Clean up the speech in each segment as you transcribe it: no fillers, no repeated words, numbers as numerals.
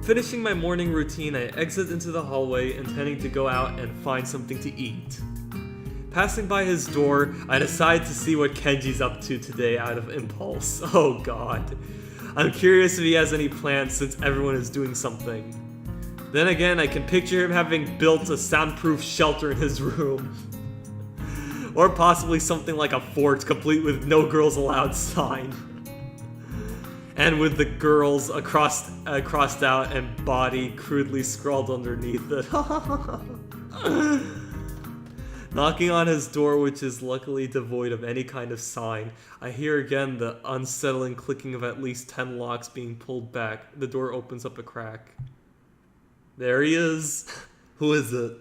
Finishing my morning routine, I exit into the hallway, intending to go out and find something to eat. Passing by his door, I decide to see what Kenji's up to today out of impulse. Oh god. I'm curious if he has any plans since everyone is doing something. Then again, I can picture him having built a soundproof shelter in his room. Or possibly something like a fort complete with no girls allowed sign. And with the girls crossed out and body crudely scrawled underneath it. Knocking on his door, which is luckily devoid of any kind of sign, I hear again the unsettling clicking of at least 10 locks being pulled back. The door opens up a crack. There he is. Who is it?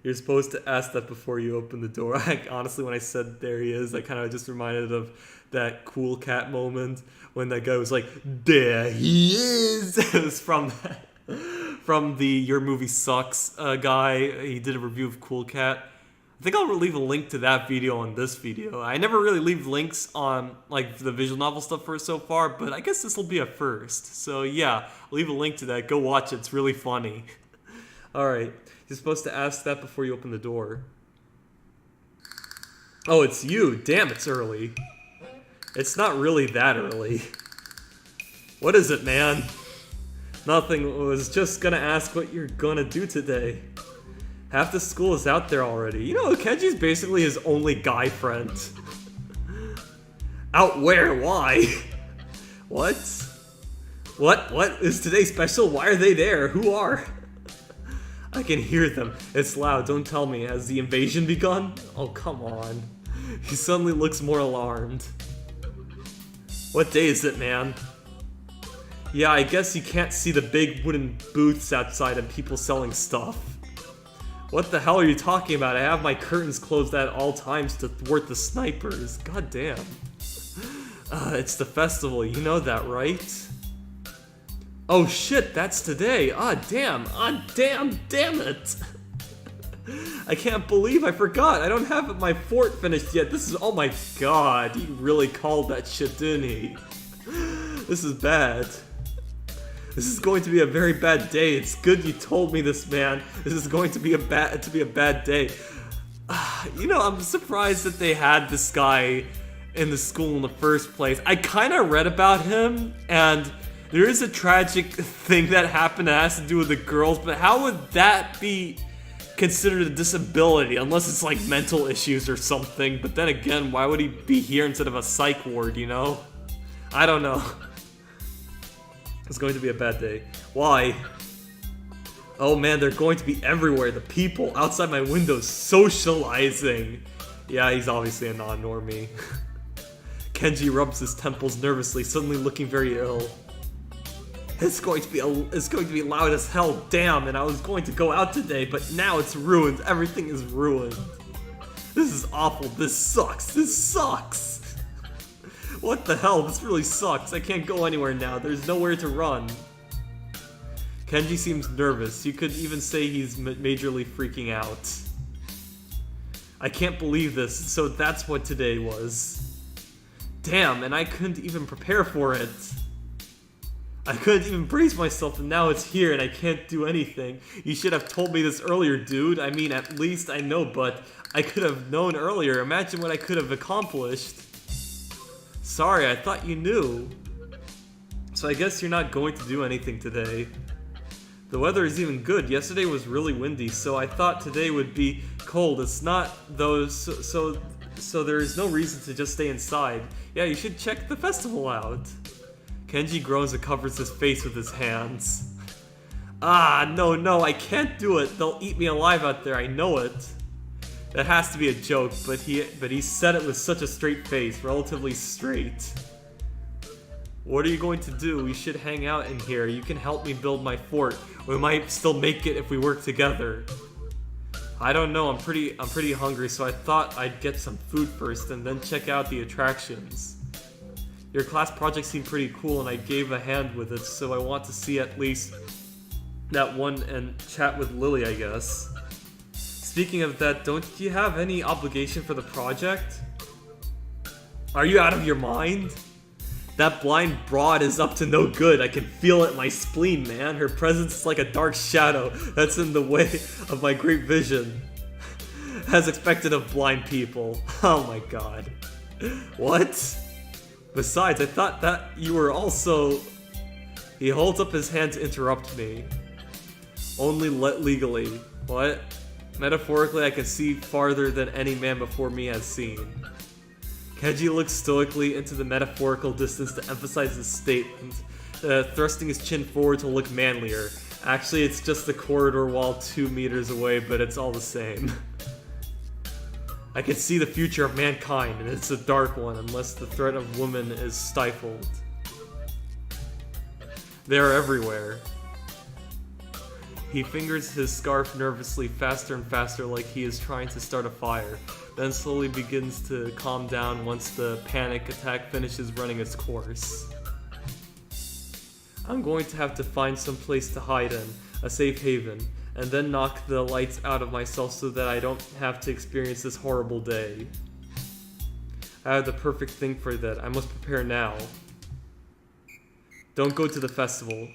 You're supposed to ask that before you open the door. Honestly, when I said there he is, I kind of just reminded of that Cool Cat moment when that guy was like, there he is. It was from the Your Movie Sucks guy. He did a review of Cool Cat. I think I'll leave a link to that video on this video. I never really leave links on like the visual novel stuff for so far, but I guess this will be a first. So yeah, I'll leave a link to that. Go watch it. It's really funny. Alright, you're supposed to ask that before you open the door. Oh, it's you. Damn, it's early. It's not really that early. What is it, man? Nothing. Was just gonna ask what you're gonna do today. Half the school is out there already. You know, Kenji's basically his only guy friend. Out where? Why? What? What is today special? Why are they there? Who are? I can hear them. It's loud. Don't tell me. Has the invasion begun? Oh, come on. He suddenly looks more alarmed. What day is it, man? Yeah, I guess you can't see the big wooden booths outside and people selling stuff. What the hell are you talking about? I have my curtains closed at all times to thwart the snipers. God damn. It's the festival, you know that, right? Oh shit, that's today. Damn it. I can't believe I forgot. I don't have my fort finished yet. This is, oh my god. He really called that shit, didn't he? This is bad. This is going to be a very bad day. It's good you told me this, man. This is going to be a bad day. You know, I'm surprised that they had this guy in the school in the first place. I kind of read about him, and there is a tragic thing that happened that has to do with the girls, but how would that be considered a disability unless it's like mental issues or something? But then again, why would he be here instead of a psych ward, you know? I don't know. It's going to be a bad day. Why? Oh man, they're going to be everywhere. The people outside my window socializing. Yeah, he's obviously a non-normie. Kenji rubs his temples nervously, suddenly looking very ill. It's going to be loud as hell, damn, and I was going to go out today, but now it's ruined. Everything is ruined. This is awful. This sucks. What the hell? This really sucks. I can't go anywhere now. There's nowhere to run. Kenji seems nervous. You could even say he's majorly freaking out. I can't believe this. So that's what today was. Damn, and I couldn't even prepare for it. I couldn't even brace myself, and now it's here and I can't do anything. You should have told me this earlier, dude. I mean, at least I know, but I could have known earlier. Imagine what I could have accomplished. Sorry, I thought you knew. So I guess you're not going to do anything today. The weather is even good. Yesterday was really windy, so I thought today would be cold. It's not, though, so there is no reason to just stay inside. Yeah, you should check the festival out. Kenji groans and covers his face with his hands. No, I can't do it. They'll eat me alive out there, I know it. That has to be a joke, but he said it with such a straight face, relatively straight. What are you going to do? We should hang out in here. You can help me build my fort. We might still make it if we work together. I don't know, I'm pretty hungry, so I thought I'd get some food first and then check out the attractions. Your class project seemed pretty cool and I gave a hand with it, so I want to see at least that one and chat with Lilly, I guess. Speaking of that, don't you have any obligation for the project? Are you out of your mind? That blind broad is up to no good. I can feel it in my spleen, man. Her presence is like a dark shadow that's in the way of my great vision. As expected of blind people. Oh my god. What? Besides, I thought that you were also... He holds up his hand to interrupt me. Only legally. What? Metaphorically, I can see farther than any man before me has seen. Kenji looks stoically into the metaphorical distance to emphasize his statement, thrusting his chin forward to look manlier. Actually, it's just the corridor wall 2 meters away, but it's all the same. I can see the future of mankind, and it's a dark one unless the threat of woman is stifled. They are everywhere. He fingers his scarf nervously, faster and faster, like he is trying to start a fire, then slowly begins to calm down once the panic attack finishes running its course. I'm going to have to find some place to hide in, a safe haven, and then knock the lights out of myself so that I don't have to experience this horrible day. I have the perfect thing for that. I must prepare now. Don't go to the festival.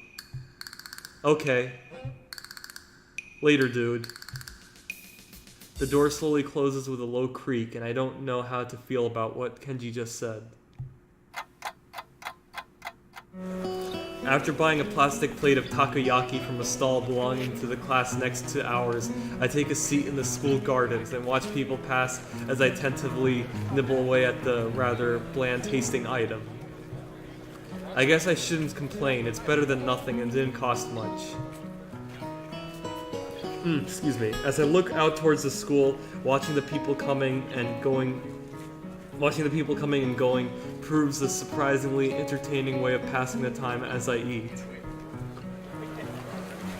Okay. Later, dude. The door slowly closes with a low creak, and I don't know how to feel about what Kenji just said. After buying a plastic plate of takoyaki from a stall belonging to the class next to ours, I take a seat in the school gardens and watch people pass as I tentatively nibble away at the rather bland-tasting item. I guess I shouldn't complain, it's better than nothing and didn't cost much. Excuse me. As I look out towards the school, watching the people coming and going proves a surprisingly entertaining way of passing the time as I eat.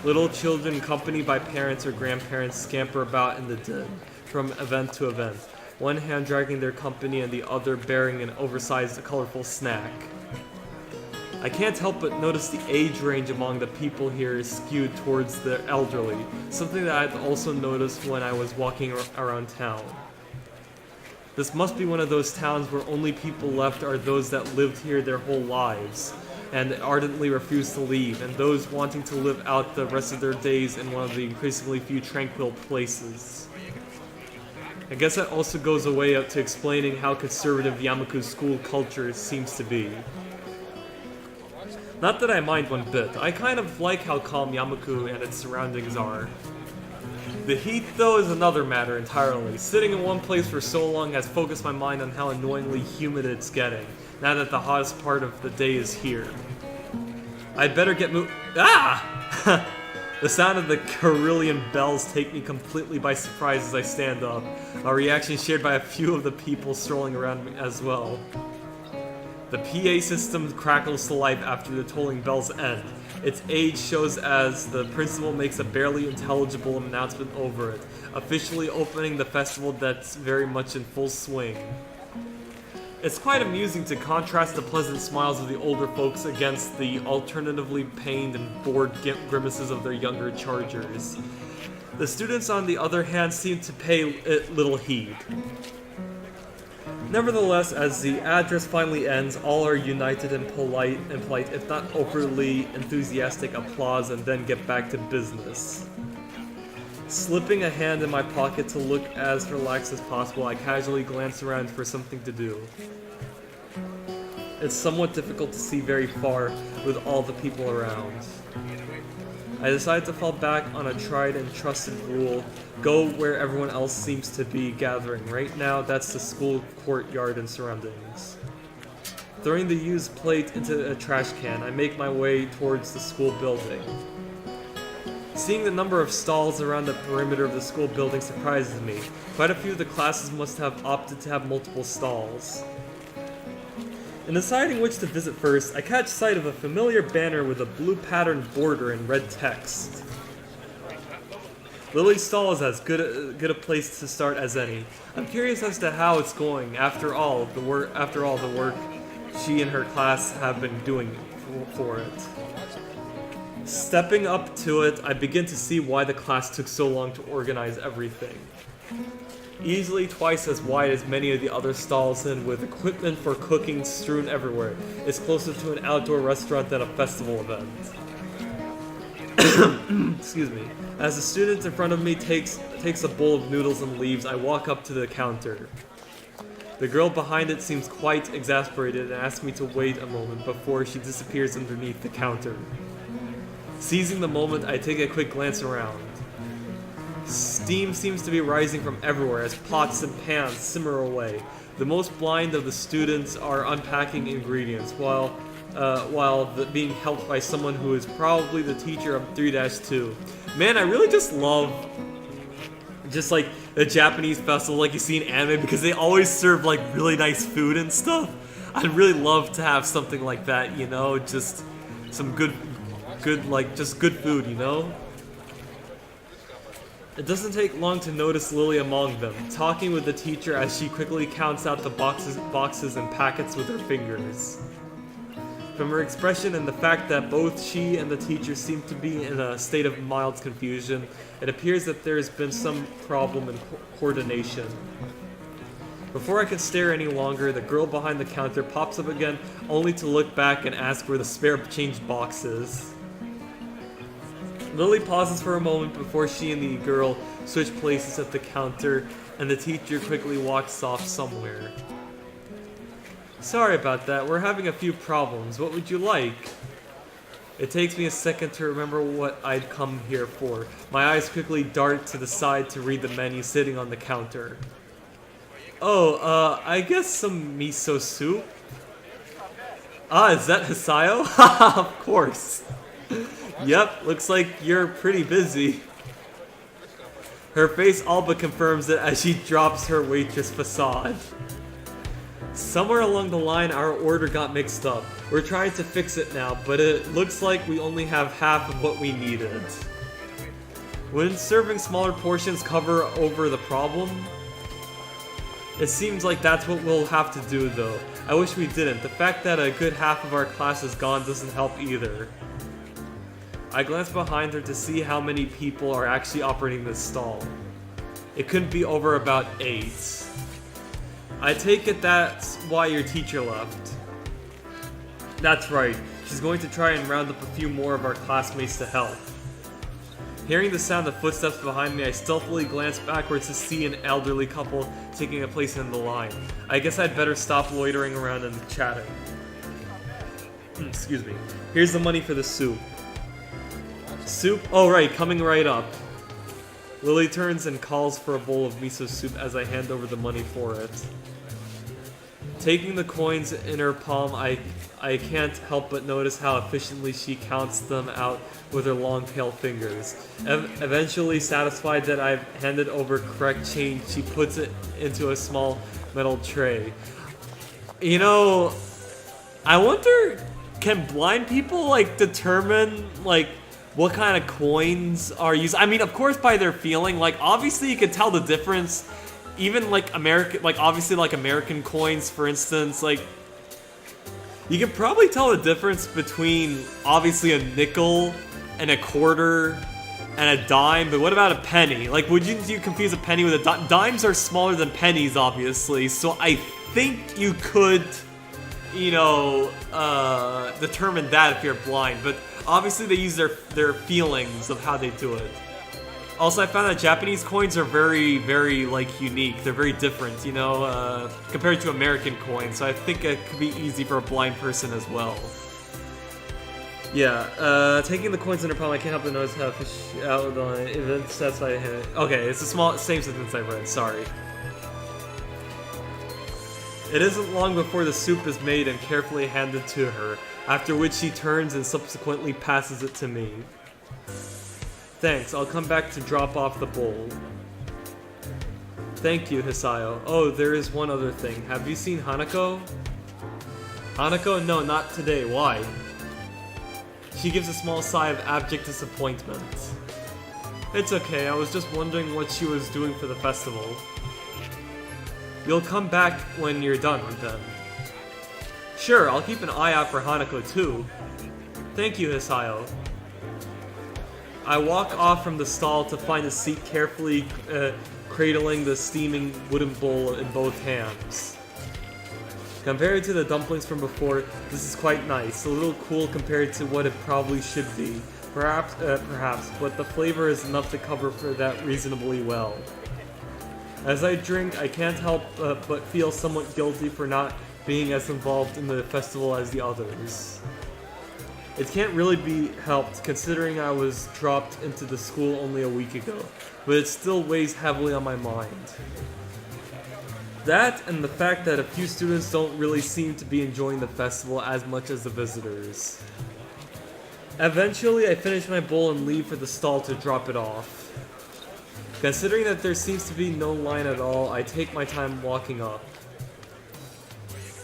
Little children accompanied by parents or grandparents scamper about in the din, from event to event, one hand dragging their company and the other bearing an oversized, colorful snack. I can't help but notice the age range among the people here is skewed towards the elderly, something that I'd also noticed when I was walking around town. This must be one of those towns where only people left are those that lived here their whole lives, and ardently refuse to leave, and those wanting to live out the rest of their days in one of the increasingly few tranquil places. I guess that also goes a way up to explaining how conservative Yamaku's school culture seems to be. Not that I mind one bit, I kind of like how calm Yamaku and its surroundings are. The heat, though, is another matter entirely. Sitting in one place for so long has focused my mind on how annoyingly humid it's getting, now that the hottest part of the day is here. I'd better get Ah! The sound of the carillon bells take me completely by surprise as I stand up, a reaction shared by a few of the people strolling around me as well. The PA system crackles to life after the tolling bells end. Its age shows as the principal makes a barely intelligible announcement over it, officially opening the festival that's very much in full swing. It's quite amusing to contrast the pleasant smiles of the older folks against the alternatively pained and bored grimaces of their younger chargers. The students, on the other hand, seem to pay it little heed. Nevertheless, as the address finally ends, all are united in polite, if not overly enthusiastic applause, and then get back to business. Slipping a hand in my pocket to look as relaxed as possible, I casually glance around for something to do. It's somewhat difficult to see very far with all the people around. I decide to fall back on a tried and trusted rule, go where everyone else seems to be gathering. Right now, that's the school courtyard and surroundings. Throwing the used plate into a trash can, I make my way towards the school building. Seeing the number of stalls around the perimeter of the school building surprises me. Quite a few of the classes must have opted to have multiple stalls. In deciding which to visit first, I catch sight of a familiar banner with a blue patterned border and red text. Lilly's stall is as good a place to start as any. I'm curious as to how it's going after all the work she and her class have been doing for it. Stepping up to it, I begin to see why the class took so long to organize everything. easily twice as wide as many of the other stalls and with equipment for cooking strewn everywhere. It's closer to an outdoor restaurant than a festival event. Excuse me. As the student in front of me takes a bowl of noodles and leaves, I walk up to the counter. The girl behind it seems quite exasperated and asks me to wait a moment before she disappears underneath the counter. Seizing the moment, I take a quick glance around. Steam seems to be rising from everywhere as pots and pans simmer away. The most blind of the students are unpacking ingredients, while being helped by someone who is probably the teacher of 3-2. Man, I really just love like the Japanese festival like you see in anime, because they always serve like really nice food and stuff. I'd really love to have something like that, you know, just some good food, you know? It doesn't take long to notice Lilly among them, talking with the teacher as she quickly counts out the boxes and packets with her fingers. From her expression and the fact that both she and the teacher seem to be in a state of mild confusion, it appears that there has been some problem in coordination. Before I can stare any longer, the girl behind the counter pops up again, only to look back and ask where the spare change box is. Lilly pauses for a moment before she and the girl switch places at the counter, and the teacher quickly walks off somewhere. Sorry about that, we're having a few problems. What would you like? It takes me a second to remember what I'd come here for. My eyes quickly dart to the side to read the menu sitting on the counter. Oh, I guess some miso soup? Ah, is that Hisayo? Haha, of course. Yep, looks like you're pretty busy. Her face all but confirms it as she drops her waitress facade. Somewhere along the line, our order got mixed up. We're trying to fix it now, but it looks like we only have half of what we needed. Wouldn't serving smaller portions cover over the problem? It seems like that's what we'll have to do, though. I wish we didn't. The fact that a good half of our class is gone doesn't help either. I glance behind her to see how many people are actually operating this stall. It couldn't be over about 8. I take it that's why your teacher left. That's right. She's going to try and round up a few more of our classmates to help. Hearing the sound of footsteps behind me, I stealthily glance backwards to see an elderly couple taking a place in the line. I guess I'd better stop loitering around and chatting. Excuse me. Here's the money for the soup. Soup? Oh right, coming right up. Lilly turns and calls for a bowl of miso soup as I hand over the money for it. Taking the coins in her palm, I can't help but notice how efficiently she counts them out with her long pale fingers. Eventually satisfied that I've handed over correct change, she puts it into a small metal tray. You know, I wonder, can blind people like determine like what kind of coins are used? I mean, of course by their feeling, like obviously you could tell the difference. Even like obviously like American coins, for instance, like you can probably tell the difference between obviously a nickel and a quarter and a dime, but what about a penny? Like, would you confuse a penny with a dime? Dimes are smaller than pennies, obviously, so I think you could, you know, determine that if you're blind, but obviously they use their feelings of how they do it. Also, I found that Japanese coins are very, very, like, unique. They're very different, you know, compared to American coins. So I think it could be easy for a blind person as well. Yeah, taking the coins in her palm, I can't help but notice how fish out with the events. That's why I hit it. Okay, it's the same sentence I read. Sorry. It isn't long before the soup is made and carefully handed to her, after which she turns and subsequently passes it to me. Thanks, I'll come back to drop off the bowl. Thank you, Hisayo. Oh, there is one other thing. Have you seen Hanako? Hanako? No, not today. Why? She gives a small sigh of abject disappointment. It's okay, I was just wondering what she was doing for the festival. You'll come back when you're done with them. Sure, I'll keep an eye out for Hanako too. Thank you, Hisayo. I walk off from the stall to find a seat carefully cradling the steaming wooden bowl in both hands. Compared to the dumplings from before, this is quite nice. A little cool compared to what it probably should be. Perhaps, but the flavor is enough to cover for that reasonably well. As I drink, I can't help but feel somewhat guilty for not being as involved in the festival as the others. It can't really be helped, considering I was dropped into the school only a week ago, but it still weighs heavily on my mind. That, and the fact that a few students don't really seem to be enjoying the festival as much as the visitors. Eventually, I finish my bowl and leave for the stall to drop it off. Considering that there seems to be no line at all, I take my time walking up.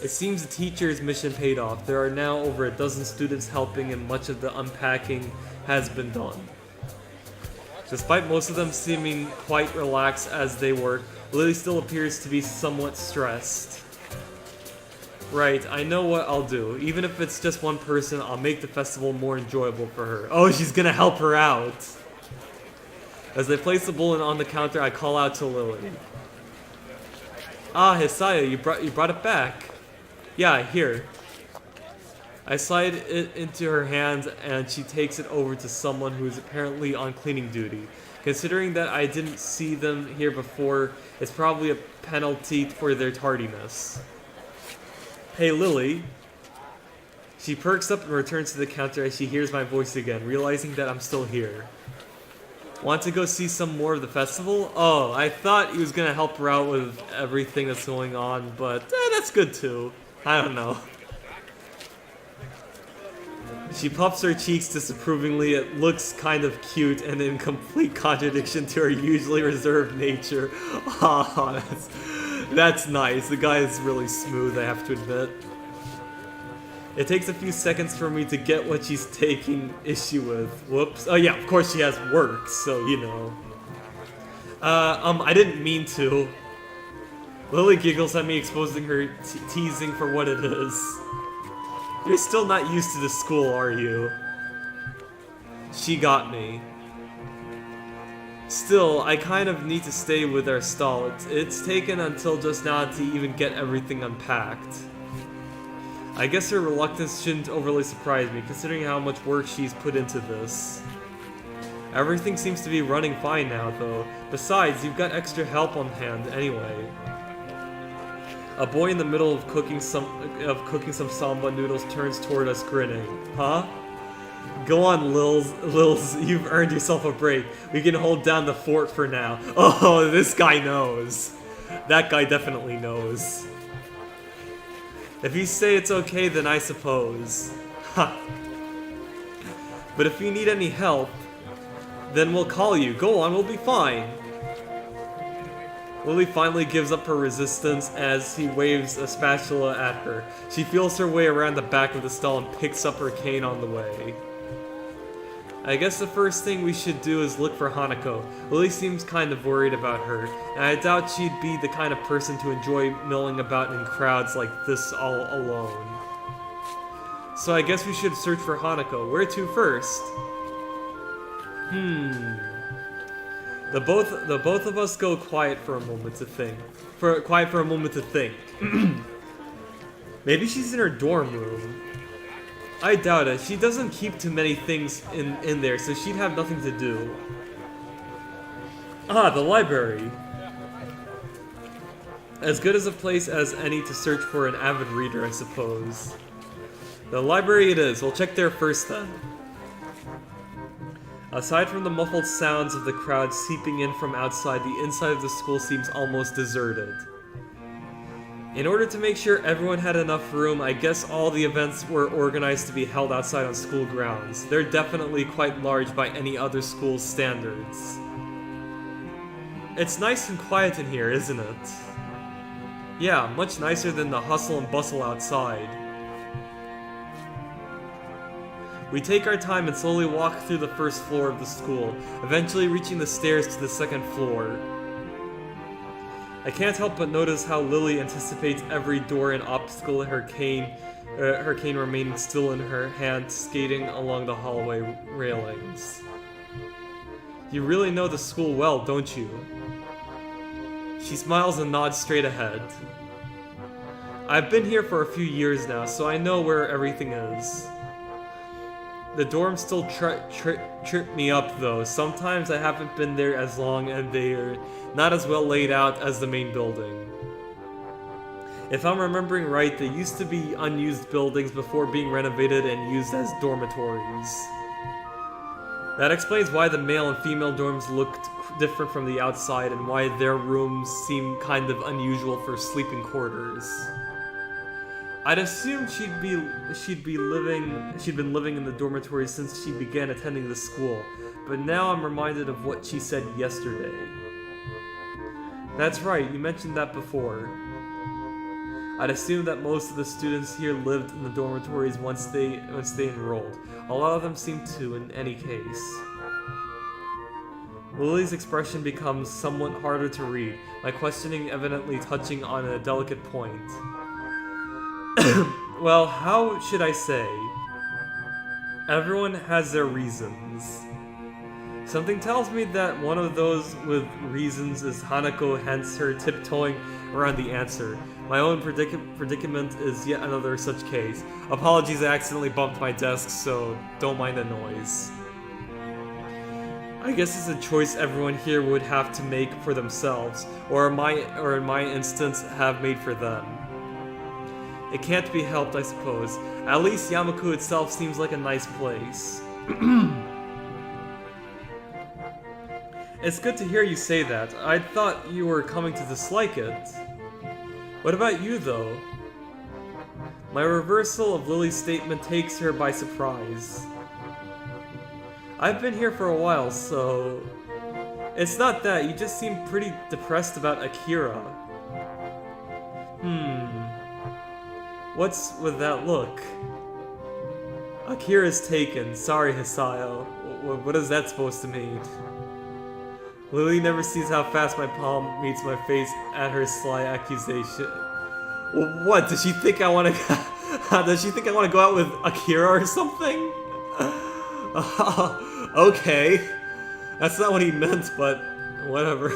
It seems the teacher's mission paid off. There are now over a dozen students helping and much of the unpacking has been done. Despite most of them seeming quite relaxed as they work, Lilly still appears to be somewhat stressed. Right, I know what I'll do. Even if it's just one person, I'll make the festival more enjoyable for her. Oh, she's gonna help her out! As I place the bowl on the counter, I call out to Lilly. Ah, Hisaya, you brought it back. Yeah, here. I slide it into her hands and she takes it over to someone who is apparently on cleaning duty. Considering that I didn't see them here before, it's probably a penalty for their tardiness. Hey, Lilly. She perks up and returns to the counter as she hears my voice again, realizing that I'm still here. Want to go see some more of the festival? Oh, I thought he was gonna help her out with everything that's going on, but that's good too. I don't know. She puffs her cheeks disapprovingly. It looks kind of cute and in complete contradiction to her usually reserved nature. Ah, that's nice. The guy is really smooth, I have to admit. It takes a few seconds for me to get what she's taking issue with. Whoops. Oh yeah, of course she has work, so you know. I didn't mean to. Lilly giggles at me, exposing her teasing for what it is. You're still not used to the school, are you? She got me. Still, I kind of need to stay with our stall. It's taken until just now to even get everything unpacked. I guess her reluctance shouldn't overly surprise me, considering how much work she's put into this. Everything seems to be running fine now, though. Besides, you've got extra help on hand anyway. A boy in the middle of cooking some samba noodles turns toward us grinning. Huh? Go on, Lils, you've earned yourself a break. We can hold down the fort for now. Oh, this guy knows. That guy definitely knows. If you say it's okay, then I suppose. Ha. But if you need any help, then we'll call you. Go on, we'll be fine. Lilly finally gives up her resistance as he waves a spatula at her. She feels her way around the back of the stall and picks up her cane on the way. I guess the first thing we should do is look for Hanako. Lilly seems kind of worried about her, and I doubt she'd be the kind of person to enjoy milling about in crowds like this all alone. So I guess we should search for Hanako. Where to first? The both of us go quiet for a moment to think. Maybe she's in her dorm room. I doubt it. She doesn't keep too many things in there, so she'd have nothing to do. Ah, the library. As good as a place as any to search for an avid reader, I suppose. The library it is. We'll check there first then. Aside from the muffled sounds of the crowd seeping in from outside, the inside of the school seems almost deserted. In order to make sure everyone had enough room, I guess all the events were organized to be held outside on school grounds. They're definitely quite large by any other school's standards. It's nice and quiet in here, isn't it? Yeah, much nicer than the hustle and bustle outside. We take our time and slowly walk through the first floor of the school, eventually reaching the stairs to the second floor. I can't help but notice how Lilly anticipates every door and obstacle, her cane remaining still in her hand, skating along the hallway railings. You really know the school well, don't you? She smiles and nods straight ahead. I've been here for a few years now, so I know where everything is. The dorms still trip me up though. Sometimes I haven't been there as long and they're not as well laid out as the main building. If I'm remembering right, they used to be unused buildings before being renovated and used as dormitories. That explains why the male and female dorms looked different from the outside and why their rooms seem kind of unusual for sleeping quarters. I'd assumed she'd been living in the dormitory since she began attending the school, but now I'm reminded of what she said yesterday. That's right, you mentioned that before. I'd assumed that most of the students here lived in the dormitories once they enrolled. A lot of them seem to, in any case. Lilly's expression becomes somewhat harder to read, my questioning evidently touching on a delicate point. Well, how should I say? Everyone has their reasons. Something tells me that one of those with reasons is Hanako, hence her tiptoeing around the answer. My own predicament is yet another such case. Apologies, I accidentally bumped my desk, so don't mind the noise. I guess it's a choice everyone here would have to make for themselves, or in my instance, have made for them. It can't be helped, I suppose. At least Yamaku itself seems like a nice place. It's good to hear you say that. I thought you were coming to dislike it. What about you, though? My reversal of Lilly's statement takes her by surprise. I've been here for a while, so... It's not that, you just seem pretty depressed about Akira. What's with that look? Akira's taken. Sorry, Hisayo. What is that supposed to mean? Lilly never sees how fast my palm meets my face at her sly accusation. What? Does she think I want to? Does she think I want to go out with Akira or something? Okay, that's not what he meant, but whatever.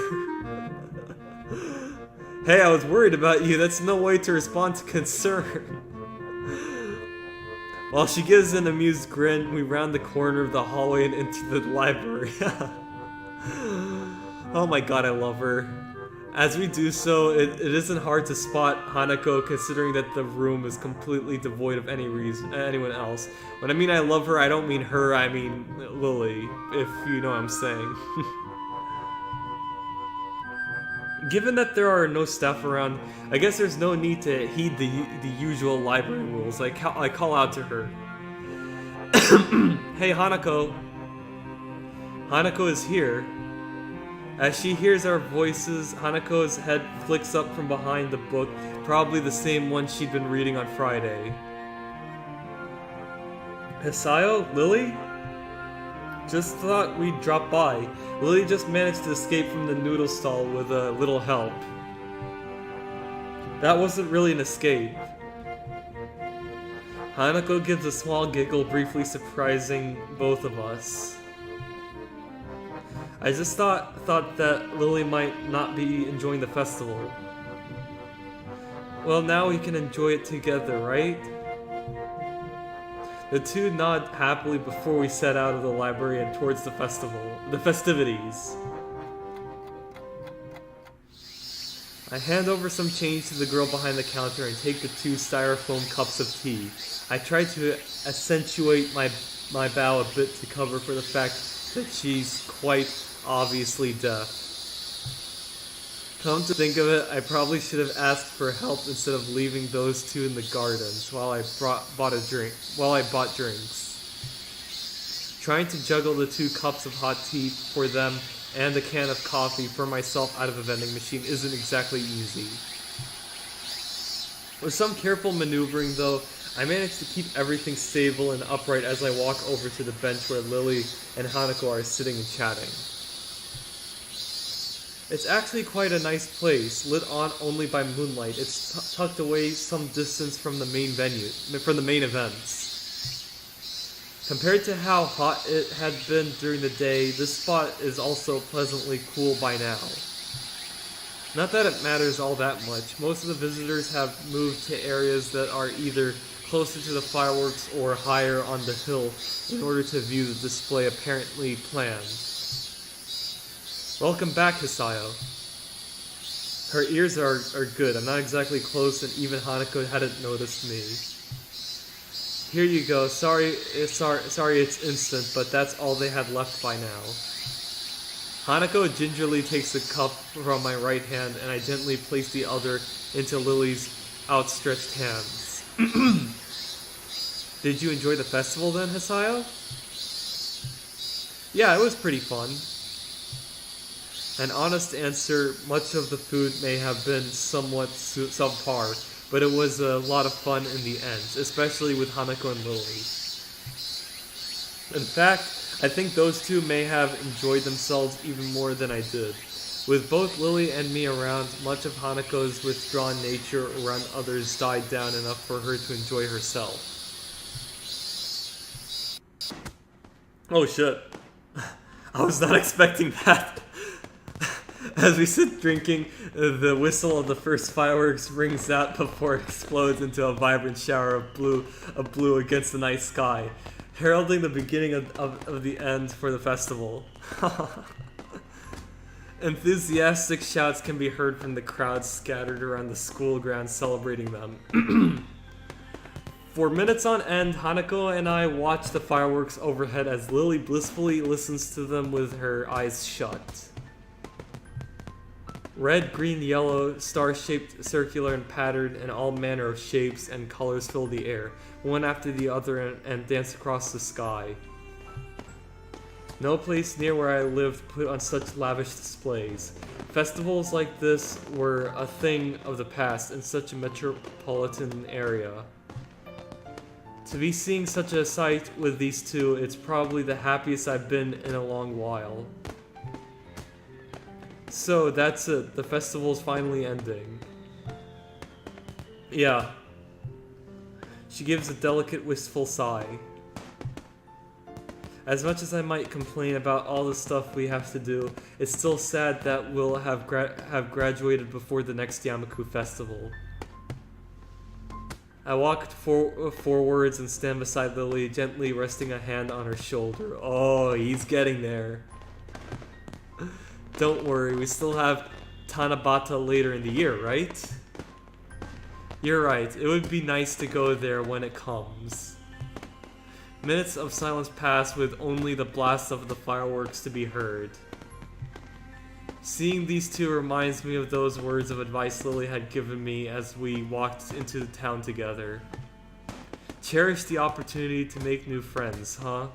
Hey, I was worried about you. That's no way to respond to concern. While she gives an amused grin, we round the corner of the hallway and into the library. Oh my god, I love her. As we do so, it isn't hard to spot Hanako considering that the room is completely devoid of anyone else. When I mean I love her, I don't mean her, I mean Lilly, if you know what I'm saying. Given that there are no staff around, I guess there's no need to heed the usual library rules. I call out to her. Hey, Hanako. Hanako is here. As she hears our voices, Hanako's head flicks up from behind the book, probably the same one she'd been reading on Friday. Hisayo? Lilly? Just thought we'd drop by. Lilly just managed to escape from the noodle stall with a little help. That wasn't really an escape. Hanako gives a small giggle, briefly surprising both of us. I just thought that Lilly might not be enjoying the festival. Well, now we can enjoy it together, right? The two nod happily before we set out of the library and towards the festivities. I hand over some change to the girl behind the counter and take the 2 styrofoam cups of tea. I try to accentuate my bow a bit to cover for the fact that she's quite obviously deaf. Come to think of it, I probably should have asked for help instead of leaving those two in the gardens while I bought drinks. Trying to juggle the 2 cups of hot tea for them and a can of coffee for myself out of a vending machine isn't exactly easy. With some careful maneuvering though, I managed to keep everything stable and upright as I walk over to the bench where Lilly and Hanako are sitting and chatting. It's actually quite a nice place, lit on only by moonlight. It's tucked away some distance from the main events. Compared to how hot it had been during the day, this spot is also pleasantly cool by now. Not that it matters all that much. Most of the visitors have moved to areas that are either closer to the fireworks or higher on the hill in order to view the display apparently planned. Welcome back, Hisayo. Her ears are good. I'm not exactly close, and even Hanako hadn't noticed me. Here you go. Sorry it's instant, but that's all they had left by now. Hanako gingerly takes the cup from my right hand, and I gently place the other into Lily's outstretched hands. Did you enjoy the festival then, Hisayo? Yeah, it was pretty fun. An honest answer, much of the food may have been somewhat subpar, but it was a lot of fun in the end, especially with Hanako and Lilly. In fact, I think those two may have enjoyed themselves even more than I did. With both Lilly and me around, much of Hanako's withdrawn nature around others died down enough for her to enjoy herself. Oh shit. I was not expecting that. As we sit drinking, the whistle of the first fireworks rings out before it explodes into a vibrant shower of blue against the night sky, heralding the beginning of the end for the festival. Enthusiastic shouts can be heard from the crowds scattered around the school grounds celebrating them. For minutes on end, Hanako and I watch the fireworks overhead as Lilly blissfully listens to them with her eyes shut. Red, green, yellow, star-shaped, circular, and patterned, and all manner of shapes and colors fill the air, one after the other, and dance across the sky. No place near where I lived put on such lavish displays. Festivals like this were a thing of the past in such a metropolitan area. To be seeing such a sight with these two, it's probably the happiest I've been in a long while. So that's it, the festival's finally ending. Yeah. She gives a delicate, wistful sigh. As much as I might complain about all the stuff we have to do, it's still sad that we'll have graduated before the next Yamaku festival. I walked forwards and stand beside Lilly, gently resting a hand on her shoulder. Oh, he's getting there. Don't worry, we still have Tanabata later in the year, right? You're right, it would be nice to go there when it comes. Minutes of silence pass with only the blast of the fireworks to be heard. Seeing these two reminds me of those words of advice Lilly had given me as we walked into the town together. Cherish the opportunity to make new friends, huh?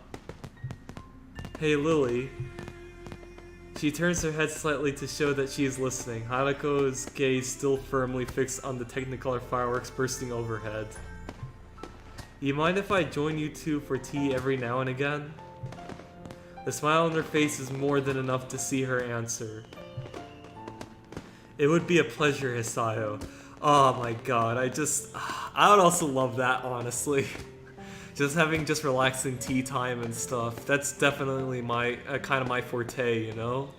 Hey Lilly. She turns her head slightly to show that she is listening, Hanako's gaze still firmly fixed on the Technicolor fireworks bursting overhead. You mind if I join you two for tea every now and again? The smile on her face is more than enough to see her answer. It would be a pleasure, Hisayo. Oh my god, I would also love that, honestly. Just having relaxing tea time and stuff. That's definitely my kind of my forte, you know?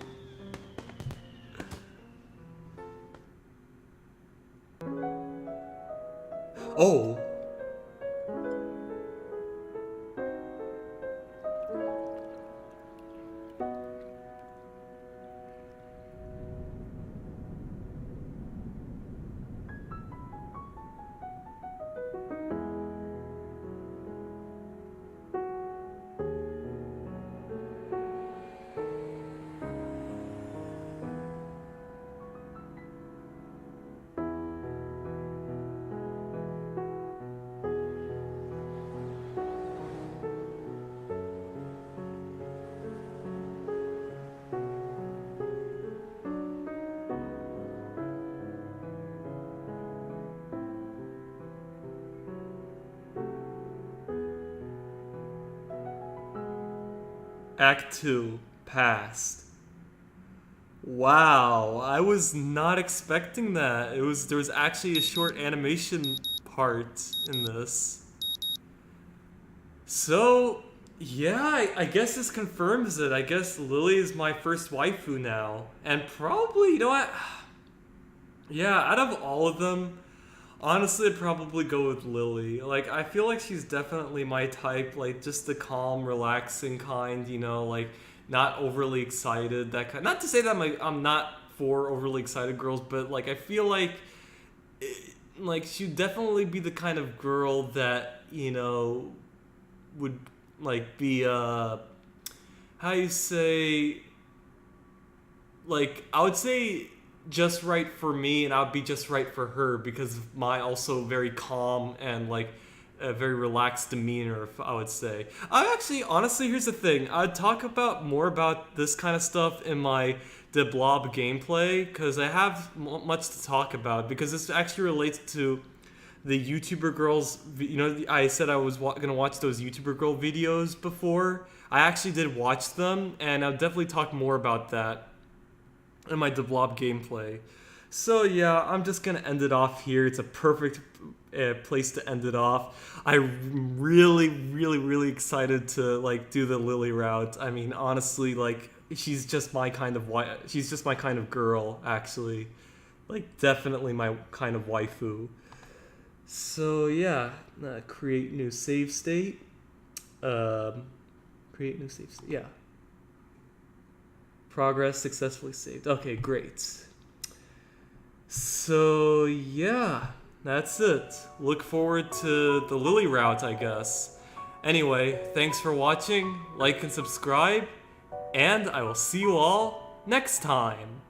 Oh. Act 2, Past. Wow, I was not expecting that. There was actually a short animation part in this. So, Yeah, I guess this confirms it. I guess Lily is my first waifu now. And probably, you know what? Yeah, out of all of them, honestly, I'd probably go with Lily. Like, I feel like she's definitely my type. Like, just the calm, relaxing kind, you know, like, not overly excited. That kind. Not to say that I'm not for overly excited girls, but, like, I feel like, like, she'd definitely be the kind of girl that, you know, would, like, be, how you say, like, I would say just right for me, and I'd be just right for her because of my also very calm and like a very relaxed demeanor, I would say. I actually, honestly, here's the thing. I'd talk about more about this kind of stuff in my The Blob gameplay because I have much to talk about because this actually relates to the YouTuber girls. You know, I said I was gonna watch those YouTuber girl videos before. I actually did watch them, and I'll definitely talk more about that in my The Blob gameplay. So yeah, I'm just gonna end it off here. It's a perfect place to end it off. I'm really, really, really excited to like do the Lily route. I mean, honestly, like she's just my kind of she's just my kind of girl, actually. Like definitely my kind of waifu. So yeah, create new save state. Create new save state. Yeah. Progress successfully saved. Okay, great. So yeah, that's it. Look forward to the Lily route, I guess. Anyway, thanks for watching, like and subscribe, and I will see you all next time.